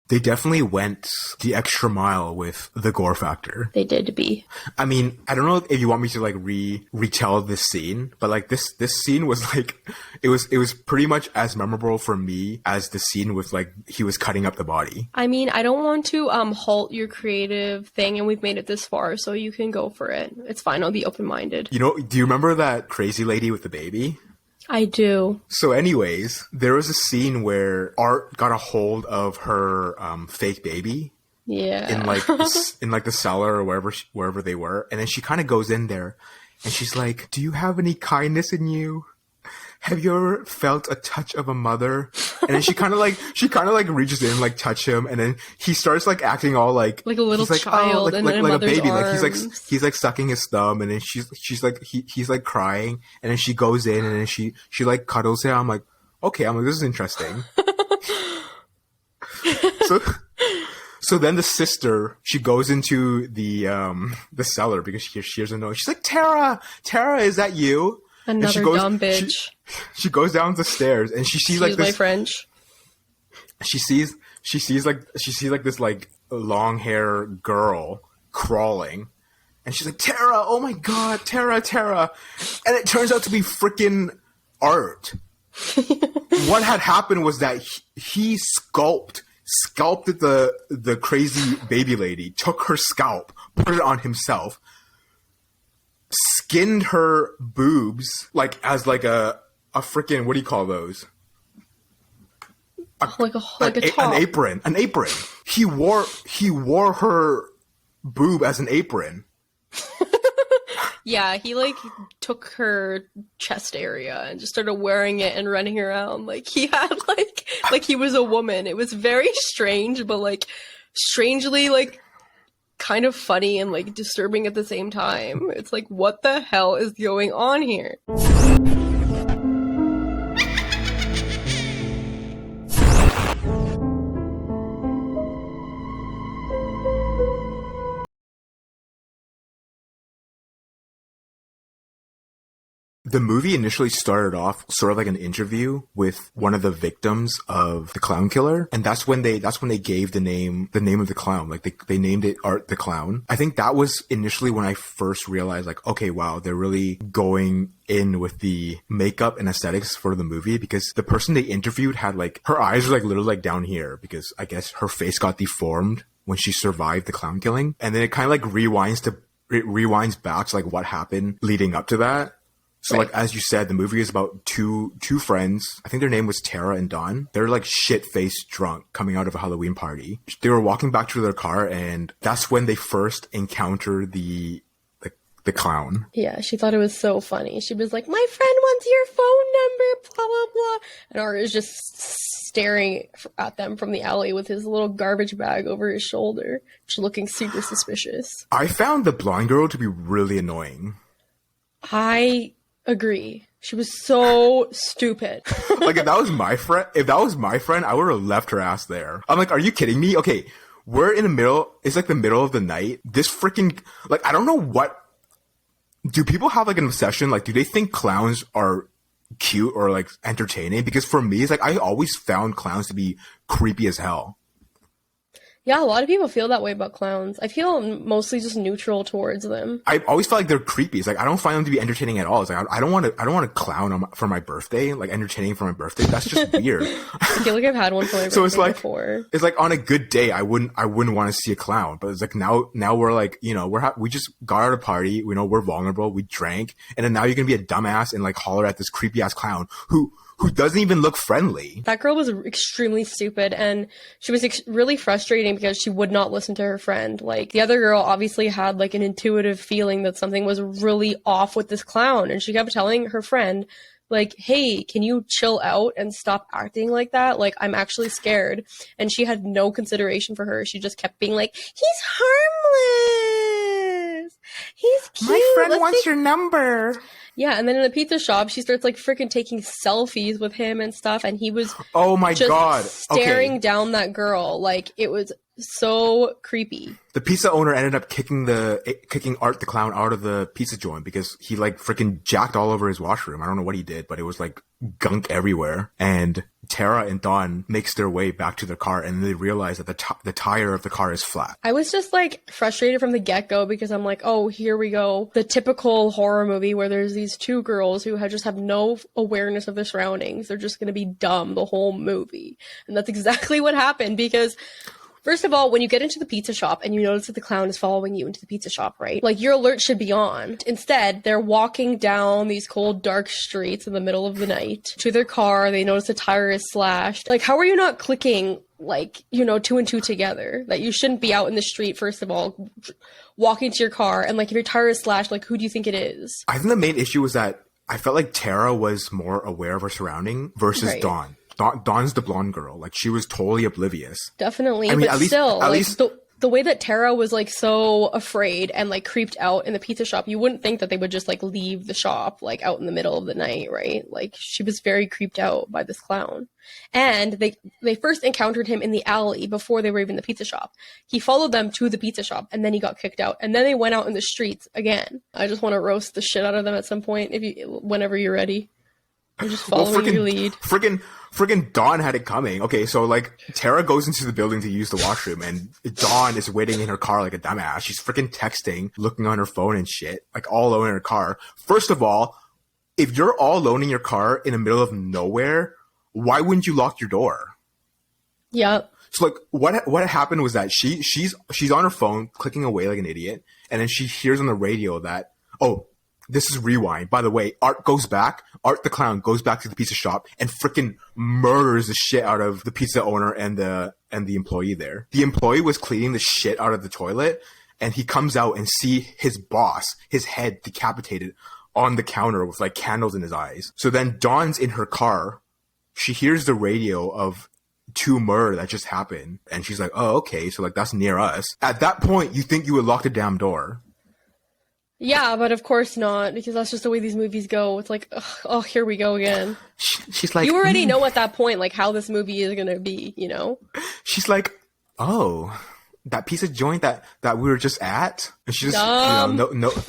They definitely went the extra mile with the gore factor. They did be. I mean, I don't know if you want me to like retell this scene, but like this scene was like, it was pretty much as memorable for me as the scene with like, he was cutting up the body. I mean, I don't want to halt your creative thing, and we've made it this far, so you can go for it. It's fine. I'll be open-minded. You know, do you remember that crazy lady with the baby? I do. So anyways, there was a scene where Art got a hold of her fake baby. Yeah. In like the cellar or wherever they were, and then she kind of goes in there, and she's like, "Do you have any kindness in you? Have you ever felt a touch of a mother?" And then she kind of like reaches in, like touch him, and then he starts like acting all like a little like, child, oh, and then like a baby, arms. Like he's like sucking his thumb, and then she's like he's like crying, and then she goes in, and then she like cuddles him. I'm like, okay, I'm like, this is interesting. So then the sister, she goes into the cellar because she hears a noise. She's like, Tara, is that you? Another dumb bitch. She goes down the stairs and she sees like this. My French. She sees like this like long hair girl crawling, and she's like, Tara, oh my god, Tara, and it turns out to be freaking Art. What had happened was that he sculpted the crazy baby lady, took her scalp, put it on himself, skinned her boobs like as like a freaking, what do you call those? Like a top. An apron. He wore her boob as an apron. Yeah, he like took her chest area and just started wearing it and running around like he had like he was a woman. It was very strange, but like strangely like kind of funny and like disturbing at the same time. It's like, what the hell is going on here? The movie initially started off sort of like an interview with one of the victims of the clown killer, and that's when they gave the name of the clown. Like they named it Art the Clown. I think that was initially when I first realized, like, okay, wow, they're really going in with the makeup and aesthetics for the movie, because the person they interviewed had like, her eyes were like literally like down here because I guess her face got deformed when she survived the clown killing, and then it kind of like rewinds back to like what happened leading up to that. So like, as you said, the movie is about two friends. I think their name was Tara and Dawn. They're like shit-faced drunk coming out of a Halloween party. They were walking back to their car, and that's when they first encounter the clown. Yeah, she thought it was so funny. She was like, my friend wants your phone number, blah, blah, blah. And Art is just staring at them from the alley with his little garbage bag over his shoulder, just looking super suspicious. I found the blonde girl to be really annoying. I agree. She was so stupid. Like, if that was my friend, I would have left her ass there. I'm like, are you kidding me? Okay, we're in the middle. It's like the middle of the night. This freaking, like, I don't know what. Do people have like an obsession? Like, do they think clowns are cute or like entertaining? Because for me, it's like, I always found clowns to be creepy as hell. Yeah, a lot of people feel that way about clowns. I feel mostly just neutral towards them. I always felt like they're creepy. It's like, I don't find them to be entertaining at all. It's like, I don't want to clown for my birthday, like entertaining for my birthday. That's just weird. I feel like I've had one for my birthday so it's like, before. It's like on a good day, I wouldn't want to see a clown. But it's like now we're like, you know, we just got out of a party. You know, we're vulnerable. We drank, and then now you're gonna be a dumbass and like holler at this creepy ass clown who doesn't even look friendly. That girl was extremely stupid, and she was really frustrating because she would not listen to her friend. Like, the other girl obviously had like an intuitive feeling that something was really off with this clown, and she kept telling her friend, like, hey, can you chill out and stop acting like that? Like, I'm actually scared. And she had no consideration for her. She just kept being like, he's harmless. He's cute. My friend wants your number. Yeah, and then in the pizza shop, she starts like freaking taking selfies with him and stuff, and he was God, staring down that girl like it was so creepy. The pizza owner ended up kicking Art the clown out of the pizza joint because he like freaking jacked all over his washroom. I don't know what he did, but it was like gunk everywhere. And Tara and Dawn makes their way back to their car, and they realize that the tire of the car is flat. I was just like frustrated from the get-go because I'm like, oh, here we go. The typical horror movie where there's these two girls who just have no awareness of their surroundings. They're just going to be dumb the whole movie. And that's exactly what happened because first of all, when you get into the pizza shop and you notice that the clown is following you into the pizza shop, right? Like, your alert should be on. Instead, they're walking down these cold, dark streets in the middle of the night to their car. They notice the tire is slashed. Like, how are you not clicking, like, you know, 2 and 2 together? That you shouldn't be out in the street, first of all, walking to your car. And, like, if your tire is slashed, like, who do you think it is? I think the main issue was that I felt like Tara was more aware of her surrounding versus Right. Dawn. Dawn's the blonde girl. Like, she was totally oblivious. Definitely. I mean, but at least- still, at like, least- the way that Tara was, like, so afraid and, like, creeped out in the pizza shop, you wouldn't think that they would just, like, leave the shop, like, out in the middle of the night, right? Like, she was very creeped out by this clown. And they first encountered him in the alley before they were even in the pizza shop. He followed them to the pizza shop, and then he got kicked out. And then they went out in the streets again. I just want to roast the shit out of them at some point, whenever you're ready. I'm just following your lead. Friggin' Dawn had it coming. Okay, so like Tara goes into the building to use the washroom, and Dawn is waiting in her car like a dumbass. She's freaking texting, looking on her phone and shit, like all alone in her car. First of all, if you're all alone in your car in the middle of nowhere, why wouldn't you lock your door? Yep. So like what happened was that she's on her phone clicking away like an idiot, and then she hears on the radio that, oh, this is rewind. By the way, Art the clown goes back to the pizza shop and freaking murders the shit out of the pizza owner and the employee there. The employee was cleaning the shit out of the toilet, and he comes out and see his boss, his head decapitated on the counter with like candles in his eyes. So then Dawn's in her car. She hears the radio of two murder that just happened, and she's like, oh, okay, so like that's near us. At that point, you think you would lock the damn door. Yeah, but of course not, because that's just the way these movies go. It's like, ugh, oh, here we go again. She's like, You already know at that point, like, how this movie is gonna be, you know? She's like, oh, that pizza joint that we were just at? And she's just, Dumb.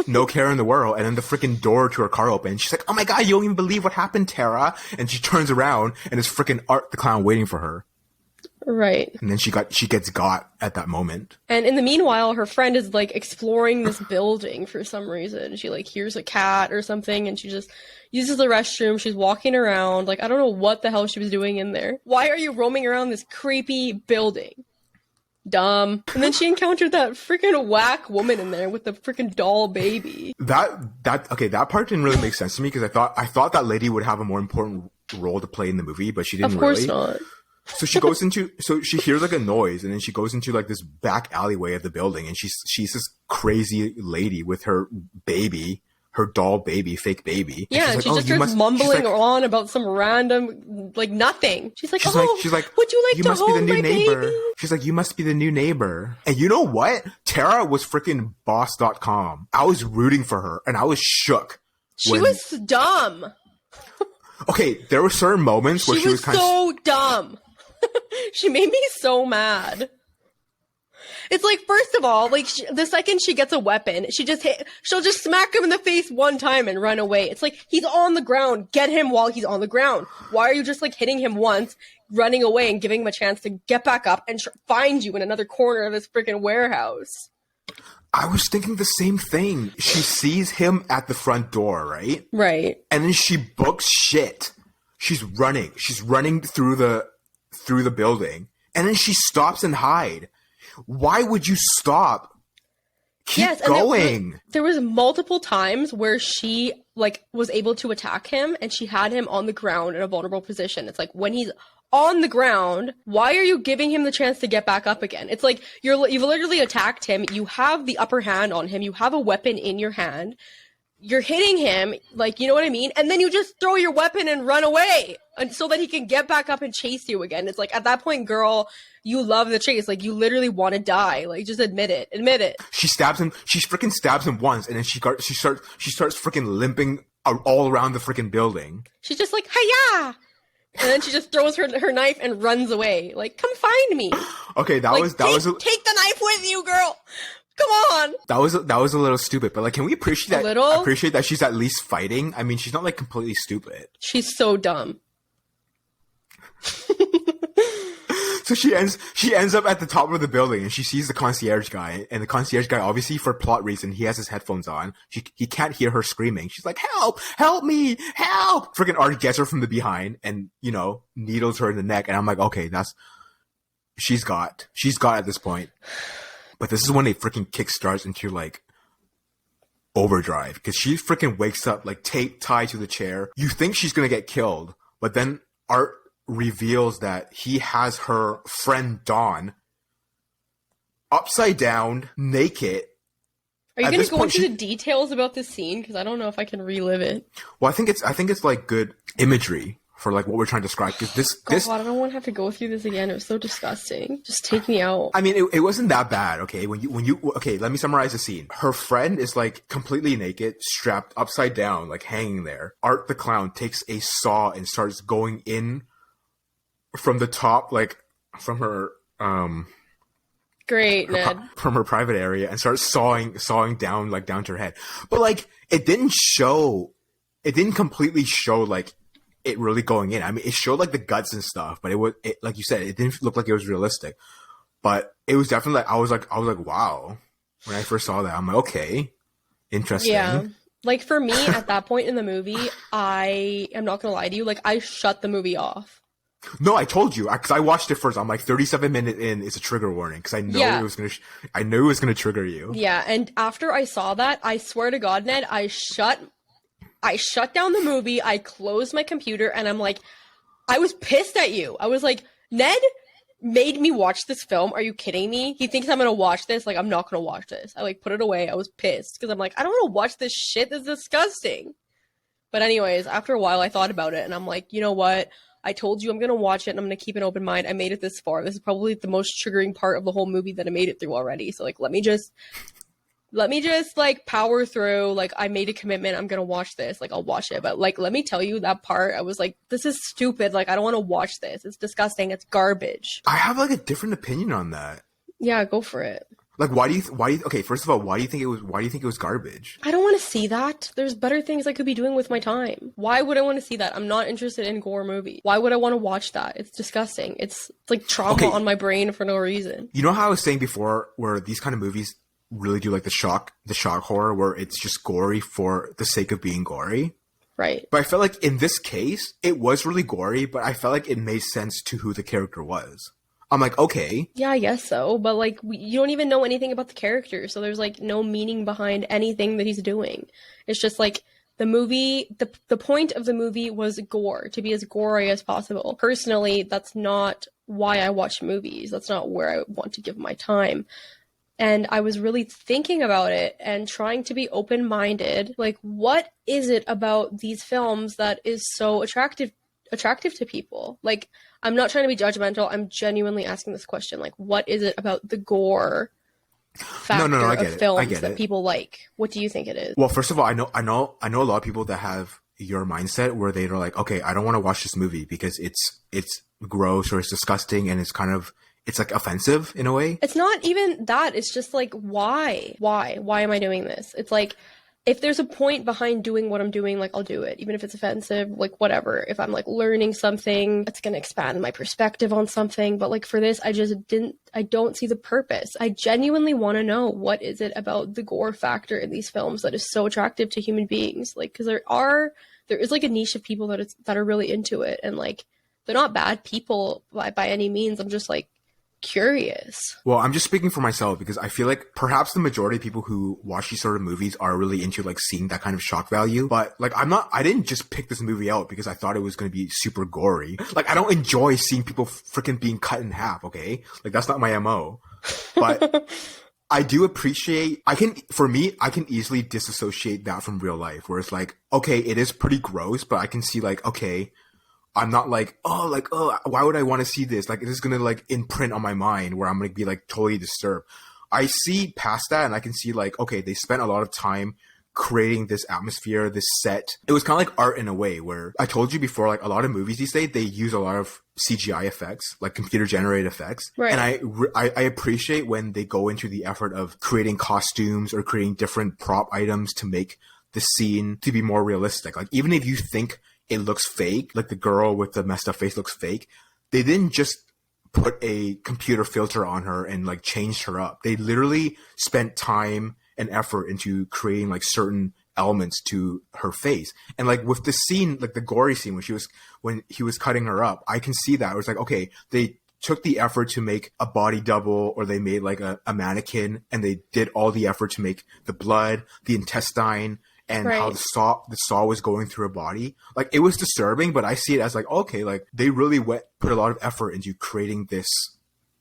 no care in the world. And then the freaking door to her car opens. She's like, oh my god, you don't even believe what happened, Tara. And she turns around, and it's freaking Art the clown waiting for her. Right. And then she gets got at that moment. And in the meanwhile, her friend is, like, exploring this building for some reason. She, like, hears a cat or something, and she just uses the restroom. She's walking around. Like, I don't know what the hell she was doing in there. Why are you roaming around this creepy building? Dumb. And then she encountered that freaking whack woman in there with the freaking doll baby. That part didn't really make sense to me, because I thought that lady would have a more important role to play in the movie, but she didn't Of course really. not. So she hears like a noise, and then she goes into like this back alleyway of the building, and she's this crazy lady with her baby, her doll baby, fake baby. Yeah, and she just starts mumbling on about some random, like, nothing. She's like, she's like, would you like to must be the hold new my neighbor. baby? She's like, you must be the new neighbor. And you know what? Tara was freaking boss.com. I was rooting for her, and I was shook. She was dumb. Okay, there were certain moments where she was kind so dumb. She made me so mad. It's like, first of all, like, the second she gets a weapon, she'll just smack him in the face one time and run away. It's like, he's on the ground. Get him while he's on the ground. Why are you just, like, hitting him once, running away, and giving him a chance to get back up and find you in another corner of this freaking warehouse? I was thinking the same thing. She sees him at the front door, right? Right. And then she books shit. She's running through the building, and then she stops and hide. Why would you stop? Keep going. There was multiple times where she, like, was able to attack him, and she had him on the ground in a vulnerable position. It's like, when he's on the ground, why are you giving him the chance to get back up again? It's like, you've literally attacked him. You have the upper hand on him. You have a weapon in your hand. You're hitting him, like, you know what I mean? And then you just throw your weapon and run away, and so that he can get back up and chase you again. It's like, at that point, girl, you love the chase. Like, you literally want to die. Like, just admit it. Admit it. She stabs him. She freaking stabs him once, and then she starts freaking limping all around the freaking building. She's just like, hiya! And then she just throws her knife and runs away. Like, come find me. Okay, that Like, was take the knife with you, girl. Come on. that was a little stupid, but like, can we appreciate A little? that she's at least fighting? I mean, she's not like completely stupid. She's so dumb. So she ends up at the top of the building and she sees the concierge guy, and the concierge guy, obviously for plot reason, he has his headphones on. He can't hear her screaming. She's like, help me, help. Freaking Art gets her from the behind and, you know, needles her in the neck. And I'm like, okay, she's got at this point. But this is when it freaking kickstarts into like overdrive, because she freaking wakes up like tape tied to the chair. You think she's going to get killed, but then Art reveals that he has her friend Dawn upside down, naked. Are you going to go into the details about this scene? Because I don't know if I can relive it. Well, I think it's like good imagery for like what we're trying to describe. Because this, I don't want to have to go through this again. It was so disgusting. Just take me out. I mean, it wasn't that bad. Okay, okay, let me summarize the scene. Her friend is like completely naked, strapped upside down, like hanging there. Art the clown takes a saw and starts going in from the top, like from her great Ned. From her private area, and starts sawing down like down to her head. But like it didn't completely show like it really going in. I mean, it showed like the guts and stuff, but it like you said, it didn't look like it was realistic. But it was definitely like I was like wow. When I first saw that, I'm like, okay, interesting. Yeah. Like for me at that point in the movie, I am not gonna lie to you, like I shut the movie off. No, I told you, because I watched it first. I'm like 37 minutes in, it's a trigger warning, because I know it was gonna. I knew it was gonna trigger you. Yeah, and after I saw that, I swear to God, Ned, I shut down the movie. I closed my computer, and I'm like, I was pissed at you. I was like, Ned made me watch this film. Are you kidding me? He thinks I'm gonna watch this. Like, I'm not gonna watch this. I like put it away. I was pissed because I'm like, I don't want to watch this shit. This is disgusting. But anyways, after a while, I thought about it, and I'm like, you know what? I told you I'm going to watch it and I'm going to keep an open mind. I made it this far. This is probably the most triggering part of the whole movie that I made it through already. So like, let me just like power through. Like I made a commitment. I'm going to watch this. Like I'll watch it. But like, let me tell you that part. I was like, this is stupid. Like, I don't want to watch this. It's disgusting. It's garbage. I have like a different opinion on that. Yeah, go for it. Like, okay, first of all, why do you think it was garbage? I don't want to see that. There's better things I could be doing with my time. Why would I want to see that? I'm not interested in gore movies. Why would I want to watch that? It's disgusting. It's like trauma on my brain for no reason. You know how I was saying before, where these kind of movies really do like the shock horror, where it's just gory for the sake of being gory? Right. But I felt like in this case, it was really gory, but I felt like it made sense to who the character was. I'm like, okay. Yeah, I guess so. But, like, you don't even know anything about the character. So there's, like, no meaning behind anything that he's doing. It's just, like, the movie, the point of the movie was gore, to be as gory as possible. Personally, that's not why I watch movies. That's not where I want to give my time. And I was really thinking about it and trying to be open-minded. Like, what is it about these films that is so attractive to people? Like, I'm not trying to be judgmental. I'm genuinely asking this question. Like, what is it about the gore factor of films that people like? What do you think it is? Well, first of all, I know a lot of people that have your mindset where they're like, okay, I don't want to watch this movie because it's gross or it's disgusting and it's like offensive in a way. It's not even that. It's just like, why am I doing this? It's like, if there's a point behind doing what I'm doing, like, I'll do it, even if it's offensive, like, whatever. If I'm, like, learning something, it's going to expand my perspective on something. But, like, for this, I don't see the purpose. I genuinely want to know, what is it about the gore factor in these films that is so attractive to human beings? Like, because there is, like, a niche of people that are really into it. And, like, they're not bad people by any means. I'm just, like, curious. Well, I'm just speaking for myself because I feel like perhaps the majority of people who watch these sort of movies are really into like seeing that kind of shock value. But like I didn't just pick this movie out because I thought it was going to be super gory. Like I don't enjoy seeing people freaking being cut in half, okay? Like that's not my MO. But I do appreciate, I can easily disassociate that from real life where it's like, okay, it is pretty gross, but I can see like, okay, I'm not like, why would I want to see this? Like, this is going to like imprint on my mind where I'm going to be like totally disturbed. I see past that and I can see like, okay, they spent a lot of time creating this atmosphere, this set. It was kind of like art in a way, where I told you before, like a lot of movies these days, they use a lot of CGI effects, like computer generated effects. Right. And I appreciate when they go into the effort of creating costumes or creating different prop items to make the scene to be more realistic. Like, even if you think it looks fake, like the girl with the messed up face looks fake, they didn't just put a computer filter on her and like changed her up. They literally spent time and effort into creating like certain elements to her face. And like with the scene, like the gory scene when he was cutting her up, I can see that. It was like, okay, they took the effort to make a body double, or they made like a mannequin, and they did all the effort to make the blood, the intestine, and how the saw was going through her body. Like, it was disturbing, but I see it as like, okay, like they really put a lot of effort into creating this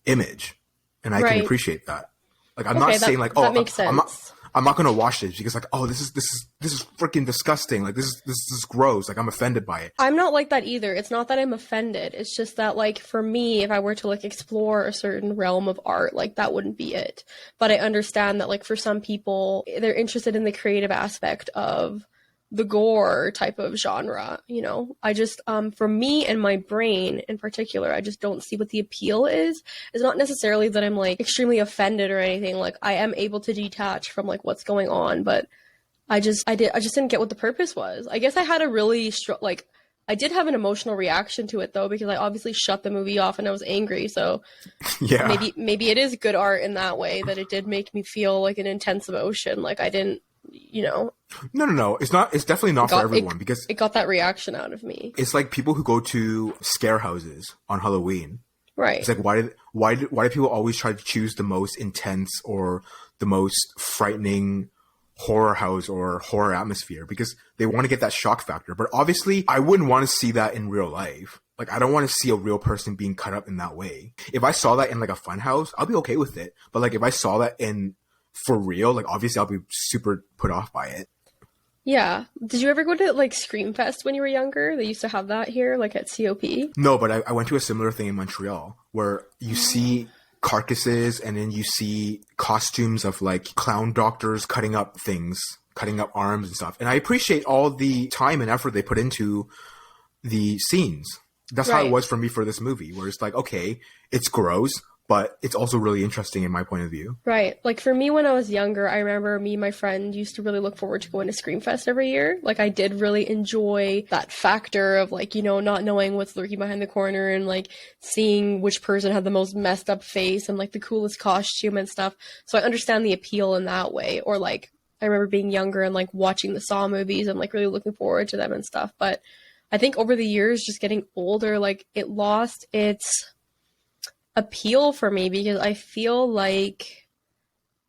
image, and I can appreciate that. Like, I'm not saying like, oh, that makes sense. I'm not gonna watch this because like, oh, this is freaking disgusting. Like, this is gross. Like, I'm offended by it. I'm not like that either. It's not that I'm offended. It's just that, like, for me, if I were to like explore a certain realm of art, like, that wouldn't be it. But I understand that, like, for some people, they're interested in the creative aspect of the gore type of genre, you know. I just for me and my brain in particular, I just don't see what the appeal is. It's not necessarily that I'm like extremely offended or anything. Like, I am able to detach from like what's going on, but I just didn't get what the purpose was. I guess I had a really I did have an emotional reaction to it though, because I obviously shut the movie off and I was angry. So yeah, maybe it is good art in that way, that it did make me feel like an intense emotion. Like, I didn't, you know. No. It's not. It's definitely not for everyone, because it got that reaction out of me. It's like people who go to scare houses on Halloween. Right. It's like, why do people always try to choose the most intense or the most frightening horror house or horror atmosphere? Because they want to get that shock factor. But obviously, I wouldn't want to see that in real life. Like, I don't want to see a real person being cut up in that way. If I saw that in like a fun house, I'll be okay with it. But like, if I saw that for real, like, obviously I'll be super put off by it. Yeah. Did you ever go to like Screamfest when you were younger? They used to have that here, like at COP. No, but I went to a similar thing in Montreal where you see carcasses, and then you see costumes of like clown doctors cutting up things, cutting up arms and stuff. And I appreciate all the time and effort they put into the scenes. That's how it was for me for this movie, where it's like, okay, it's gross, but it's also really interesting in my point of view. Right. Like, for me, when I was younger, I remember me and my friend used to really look forward to going to Screamfest every year. Like, I did really enjoy that factor of, like, you know, not knowing what's lurking behind the corner, and, like, seeing which person had the most messed up face and, like, the coolest costume and stuff. So I understand the appeal in that way. Or, like, I remember being younger and, like, watching the Saw movies and, like, really looking forward to them and stuff. But I think over the years, just getting older, like, it lost its appeal for me, because I feel like,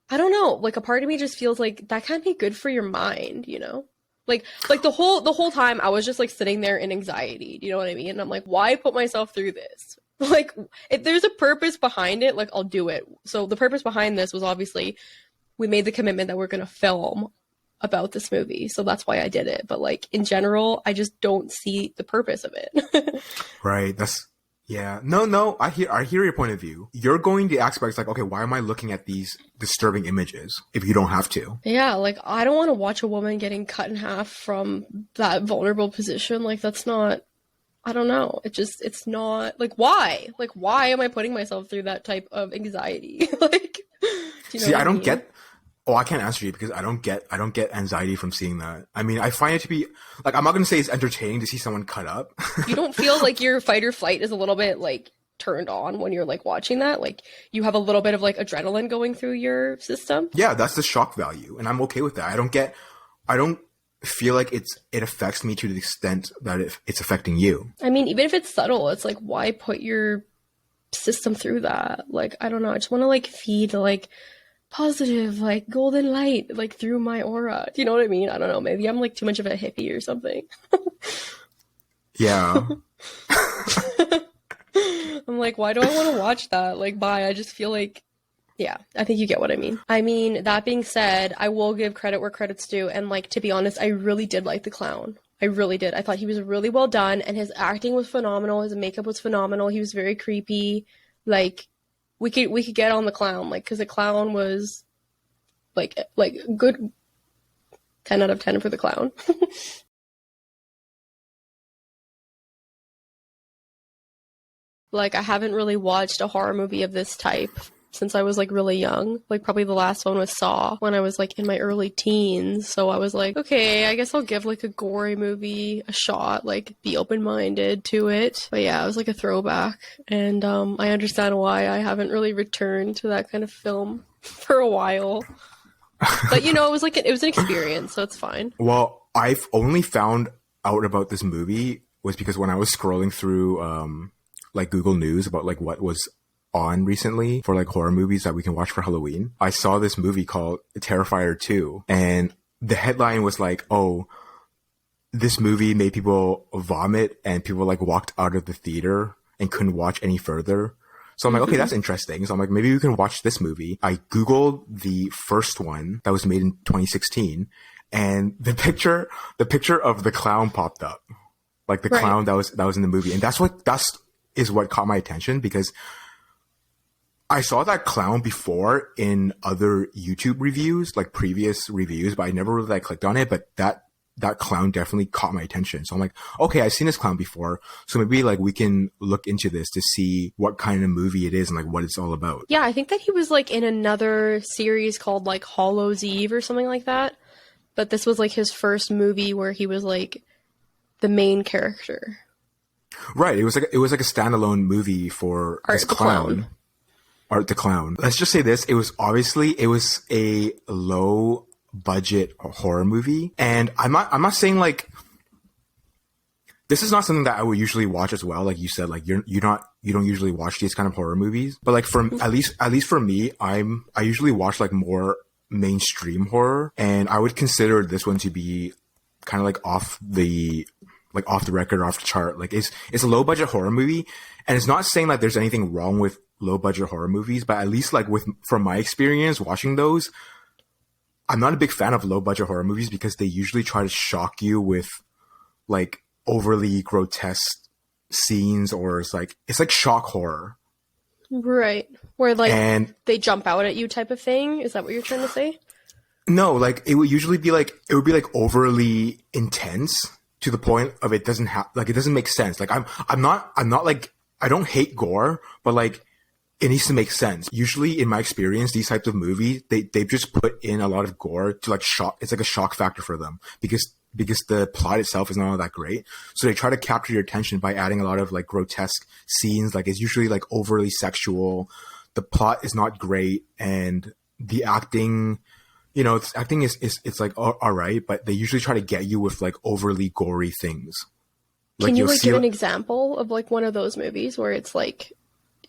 I don't know, like, a part of me just feels like that can't be good for your mind, you know? Like the whole time I was just like sitting there in anxiety, do you know what I mean? And I'm like, why put myself through this? Like, if there's a purpose behind it, like, I'll do it. So the purpose behind this was, obviously, we made the commitment that we're going to film about this movie, so that's why I did it. But like, in general, I just don't see the purpose of it. Right. Yeah. No, I hear your point of view. You're going to aspects like, okay, why am I looking at these disturbing images if you don't have to? Yeah, like, I don't want to watch a woman getting cut in half from that vulnerable position. Like, that's not, I don't know. It's not, like, why? Like, why am I putting myself through that type of anxiety? Like, do you know See, what I don't get. Oh, I can't answer you because I don't get anxiety from seeing that. I mean, I find it to be, like, I'm not going to say it's entertaining to see someone cut up. You don't feel like your fight or flight is a little bit, like, turned on when you're, like, watching that? Like, you have a little bit of, like, adrenaline going through your system? Yeah, that's the shock value, and I'm okay with that. I don't feel like it affects me to the extent that it's affecting you. I mean, even if it's subtle, it's like, why put your system through that? Like, I don't know. I just want to, like, feed, like, positive, like, golden light, like, through my aura. Do you know what I mean? I don't know. Maybe I'm, like, too much of a hippie or something. Yeah. I'm like, why do I want to watch that? Like, I just feel like, yeah, I think you get what I mean. I mean, that being said, I will give credit where credit's due. And, like, to be honest, I really did like the clown. I really did. I thought he was really well done, and his acting was phenomenal. His makeup was phenomenal. He was very creepy. Like, we could get on the clown, like, because the clown was like good. 10 out of 10 for the clown. Like, I haven't really watched a horror movie of this type since I was, like, really young. Like, probably the last one was Saw when I was, like, in my early teens. So I was like, okay, I guess I'll give, like, a gory movie a shot, like, be open-minded to it. But yeah, it was, like, a throwback. And I understand why I haven't really returned to that kind of film for a while. But, you know, it was, like, it was an experience, so it's fine. Well, I've only found out about this movie was because when I was scrolling through, like Google News about like what was on recently for like horror movies that we can watch for Halloween, I saw this movie called Terrifier 2, and the headline was like, oh, this movie made people vomit and people like walked out of the theater and couldn't watch any further. So I'm like, okay, that's interesting. So I'm like, maybe we can watch this movie. I Googled the first one that was made in 2016, and the picture of the clown popped up, like the clown that was in the movie, and that's what caught my attention, because I saw that clown before in other YouTube reviews, like previous reviews, but I never really like clicked on it. But that clown definitely caught my attention. So I'm like, okay, I've seen this clown before, so maybe like we can look into this to see what kind of movie it is and like what it's all about. Yeah, I think that he was like in another series called like Hollow's Eve or something like that. But this was like his first movie where he was like the main character. Right. It was like a standalone movie for this clown. Art the Clown. Let's just say this. It was a low budget horror movie. And I'm not saying like, this is not something that I would usually watch as well. Like you said, like you don't usually watch these kind of horror movies, but like at least for me, I usually watch like more mainstream horror, and I would consider this one to be kind of like off the record, off the chart. Like it's a low budget horror movie, and it's not saying that there's anything wrong with low budget horror movies, but at least like from my experience watching those, I'm not a big fan of low budget horror movies because they usually try to shock you with like overly grotesque scenes, or it's like shock horror. Right. Where like they jump out at you type of thing. Is that what you're trying to say? No, like it would be like overly intense to the point of it doesn't make sense. Like I'm not like, I don't hate gore, but like it needs to make sense. Usually in my experience, these types of movies, they've just put in a lot of gore to like shock. It's like a shock factor for them because the plot itself is not all that great. So they try to capture your attention by adding a lot of like grotesque scenes. Like it's usually like overly sexual. The plot is not great, and the acting, you know, acting is like all right, but they usually try to get you with like overly gory things. Like, can you like give an example of like one of those movies where it's like,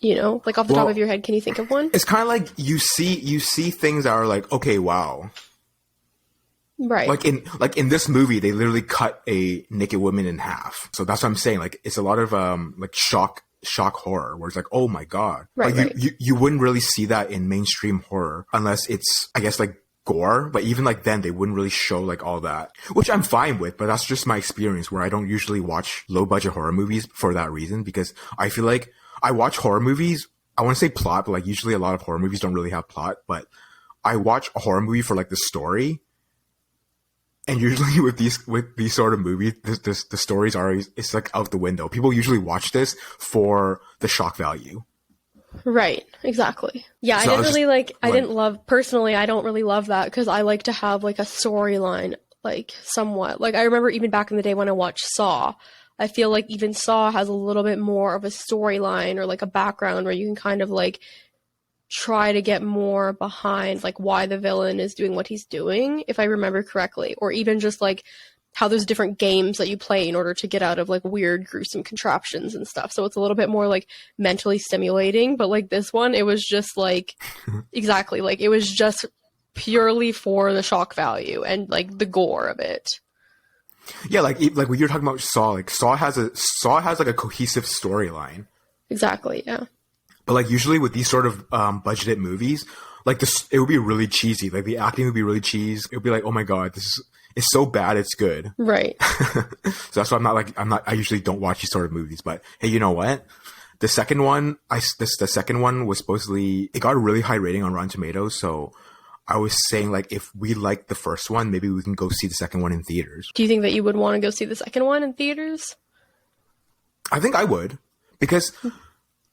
you know, like off the top of your head, can you think of one? It's kind of like you see things that are like, okay, wow. Right. Like in this movie, they literally cut a naked woman in half. So that's what I'm saying. Like it's a lot of like shock horror where it's like, oh my God. Right, like you wouldn't really see that in mainstream horror unless it's, I guess, like gore, but even like then they wouldn't really show like all that, which I'm fine with, but that's just my experience where I don't usually watch low budget horror movies for that reason, because I feel like I watch horror movies, I want to say plot, but like usually a lot of horror movies don't really have plot, but I watch a horror movie for like the story. And usually with these sort of movies, the stories it's like out the window. People usually watch this for the shock value. Right, exactly. Yeah, so I don't really love that because I like to have like a storyline, like somewhat. Like I remember even back in the day when I watched Saw, I feel like even Saw has a little bit more of a storyline or like a background where you can kind of like try to get more behind like why the villain is doing what he's doing, if I remember correctly, or even just like how there's different games that you play in order to get out of like weird gruesome contraptions and stuff. So it's a little bit more like mentally stimulating, but like this one, it was just like exactly, like it was just purely for the shock value and like the gore of it. Yeah, like when you're talking about Saw, like Saw has like a cohesive storyline. Exactly, yeah. But like usually with these sort of budgeted movies, like this, it would be really cheesy. Like the acting would be really cheesy. It would be like, oh my God, it's so bad, it's good. Right. So that's why I usually don't watch these sort of movies. But hey, you know what? The second one was supposedly, it got a really high rating on Rotten Tomatoes. So I was saying, like, if we like the first one, maybe we can go see the second one in theaters. Do you think that you would want to go see the second one in theaters? I think I would, because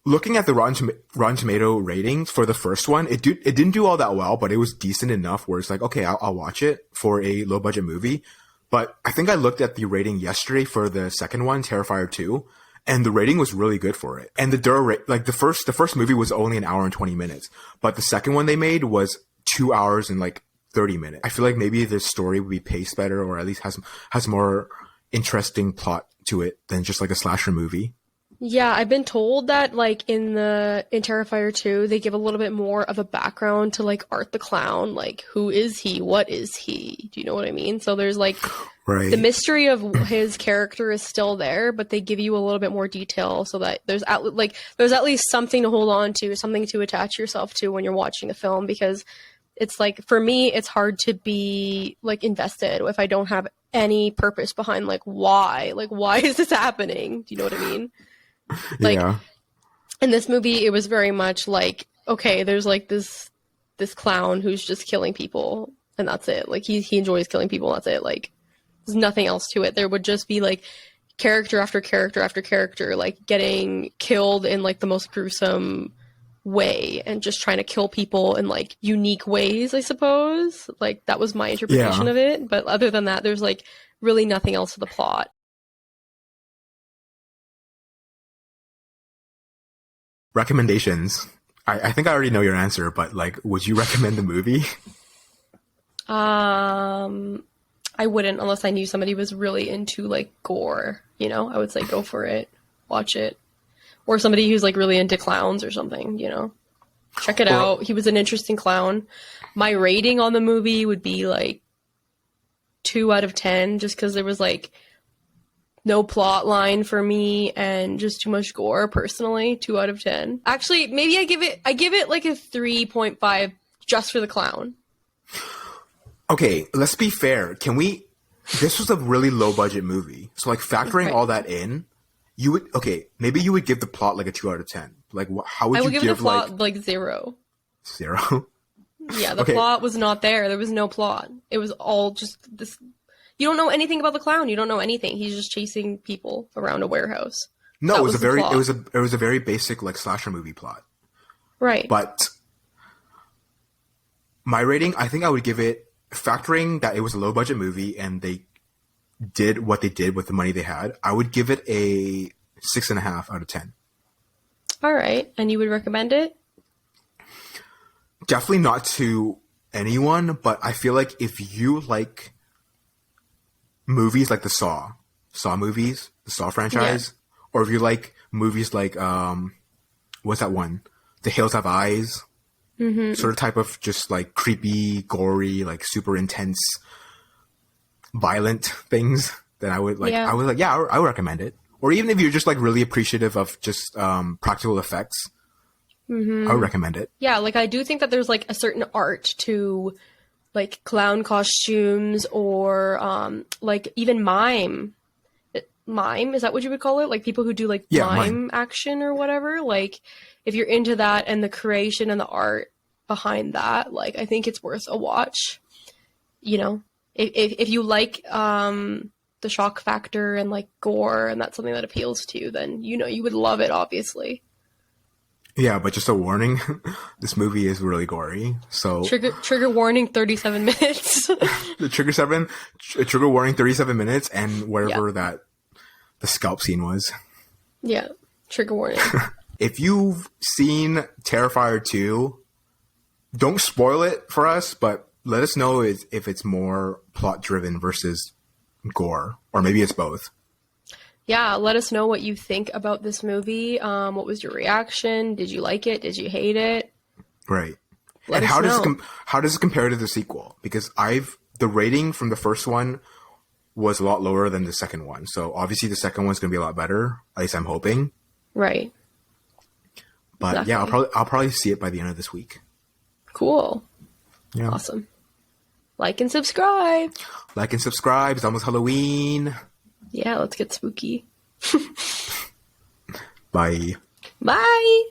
looking at the Rotten Tomato ratings for the first one, it didn't do all that well, but it was decent enough where it's like, okay, I'll watch it for a low budget movie. But I think I looked at the rating yesterday for the second one, Terrifier 2, and the rating was really good for it. And the first movie was only an hour and 20 minutes, but the second one they made was 2 hours and like 30 minutes. I feel like maybe the story would be paced better, or at least has more interesting plot to it than just like a slasher movie. Yeah, I've been told that like in Terrifier 2, they give a little bit more of a background to like Art the Clown, like who is he? What is he? Do you know what I mean? So there's like Right. the mystery of his character is still there, but they give you a little bit more detail so that there's at least something to hold on to, something to attach yourself to when you're watching a film, because it's like, for me, it's hard to be like invested if I don't have any purpose behind like why is this happening? Do you know what I mean? Like, yeah. in this movie, it was very much like, okay, there's like this clown who's just killing people, and that's it. Like, he enjoys killing people, and that's it. Like, there's nothing else to it. There would just be like character after character after character, like getting killed in like the most gruesome way, and just trying to kill people in like unique ways, I suppose. Like, that was my interpretation of it. But other than that, there's like really nothing else to the plot. Recommendations. I think I already know your answer, but like, would you recommend the movie? I wouldn't, unless I knew somebody was really into like gore, you know? I would say go for it, watch it. Or somebody who's like really into clowns or something, you know? Check it out. He was an interesting clown. My rating on the movie would be like 2 out of 10, just because there was like no plot line for me and just too much gore. Personally, 2 out of 10. Actually, maybe I give it like a 3.5 just for the clown. Okay, let's be fair. This was a really low budget movie. So like, factoring all that in, maybe you would give the plot like a 2 out of 10. Like, how would you give the plot like 0? 0? Yeah, the plot was not there. There was no plot. It was all just this. You don't know anything about the clown. You don't know anything. He's just chasing people around a warehouse. No, it was a very basic like slasher movie plot. Right. But my rating, I think I would give it, factoring that it was a low budget movie and they did what they did with the money they had, I would give it a 6.5 out of 10. All right. And you would recommend it? Definitely not to anyone, but I feel like if you like movies like the Saw movies, the Saw franchise, or if you like movies like, what's that one? The Hills Have Eyes, sort of type of just like creepy, gory, like super intense, violent things, then I would I would recommend it. Or even if you're just like really appreciative of just practical effects, I would recommend it. Yeah, like I do think that there's like a certain art to like clown costumes, or like even mime. Mime, is that what you would call it? Like people who do like mime action or whatever. Like if you're into that and the creation and the art behind that, like I think it's worth a watch. You know, if you like the shock factor and like gore, and that's something that appeals to you, then you know you would love it, obviously. Yeah, but just a warning, this movie is really gory. So trigger warning, 37 minutes. The trigger warning, 37 minutes, and whatever that the scalp scene was. Yeah, trigger warning. If you've seen Terrifier 2, don't spoil it for us, but let us know if it's more plot driven versus gore, or maybe it's both. Yeah, let us know what you think about this movie. What was your reaction? Did you like it? Did you hate it? Right. And how does it compare to the sequel? Because the rating from the first one was a lot lower than the second one. So obviously the second one's going to be a lot better. At least I'm hoping. Right. But exactly. Yeah, I'll probably see it by the end of this week. Cool. Yeah. Awesome. Like and subscribe. It's almost Halloween. Yeah, let's get spooky. Bye. Bye.